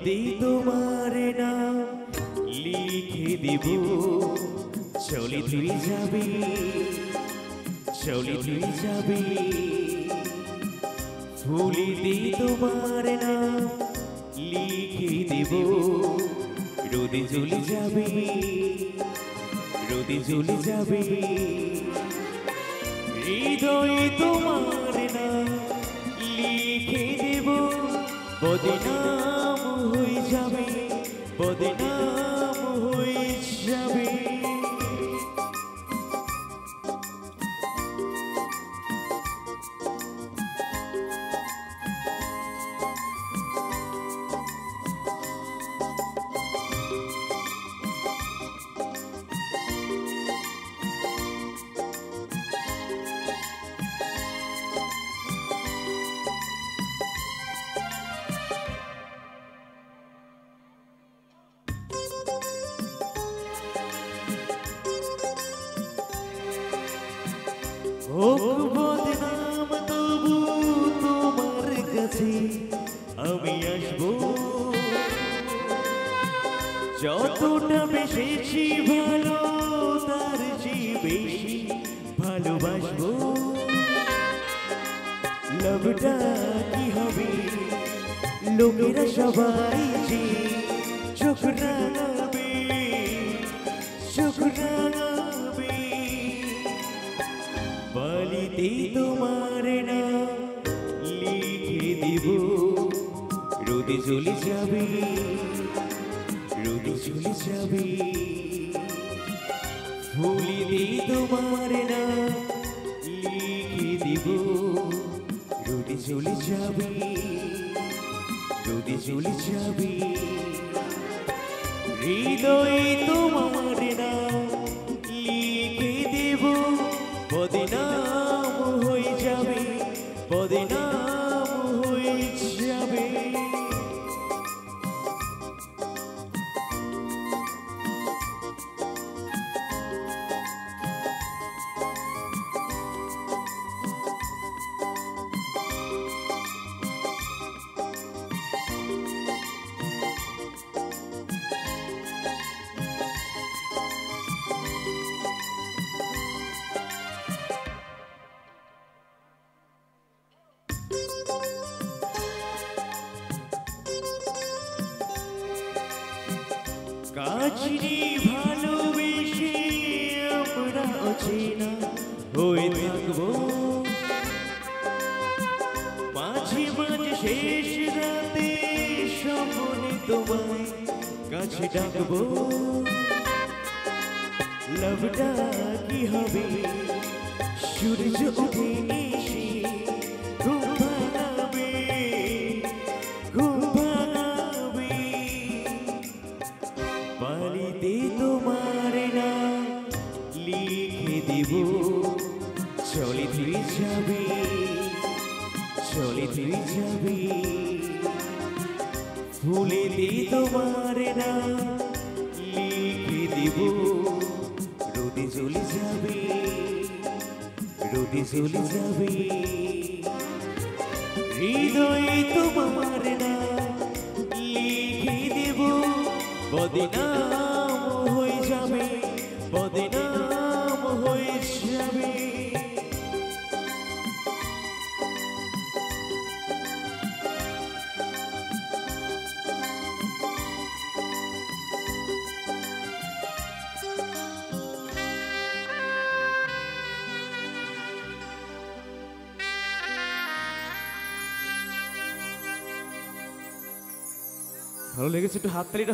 বালিতে তোমার নাম লিখে দিব, চলে তুই যাবি, চলে তুই যাবি। ফুলিতে তোমার নাম লিখে দিব, রোদে জ্বলে যাবে, রোদে জ্বলে যাবে। হৃদয়ে তোমার নাম লিখে দেব, বদনাম হয়ে যাবে, বদনাম হয়ে যাবে। হোক বদনাম তবু তোমার কাছে আমি আসবো, যতটা বেশি ভালো তার চেয়ে বেশি ভালোবাসবো। লাভটা কি হবে লোকেরা সবাই যে চোখ রাঙাবে, চোখ রাঙাবে। বালিতে তোমার নাম লিখে দিব, রোদে জ্বলে যাবে, রোদে জ্বলে যাবে। ফুলিতে তোমার নাম লিখে দিব, রোদে জ্বলে যাবে, রোদে জ্বলে যাবে। হৃদয়ে তোমার নাম লিখে দেব, বদনাম হয়ে যাবে, বদনাম হয়ে যাবে। কাছে ভালোবেসে আমরা অচেনা হয়ে থাকবো, মাঝে মাঝে শেষ রাতে স্বপ্নে তোমায় কাছে ডাকবো। লাভটা কি হবে সূর্য উঠে এসে ঘুম ভাঙাবে, ঘুম ভাঙাবে। বালিতে তোমার নাম লিখে দিব, চলে তুই যাবে, চলে তুই যাবে। ফুলেতে তোমার নাম লিখে দিব, রোদে জ্বলে যাবে, রোদে জ্বলে যাবে। হৃদয়ে তোমার নাম লিখে দেব, বদনাম হয়ে যাবে, বদনাম হয়ে যাবে। ভালো লেগেছে? একটু হাততালিটা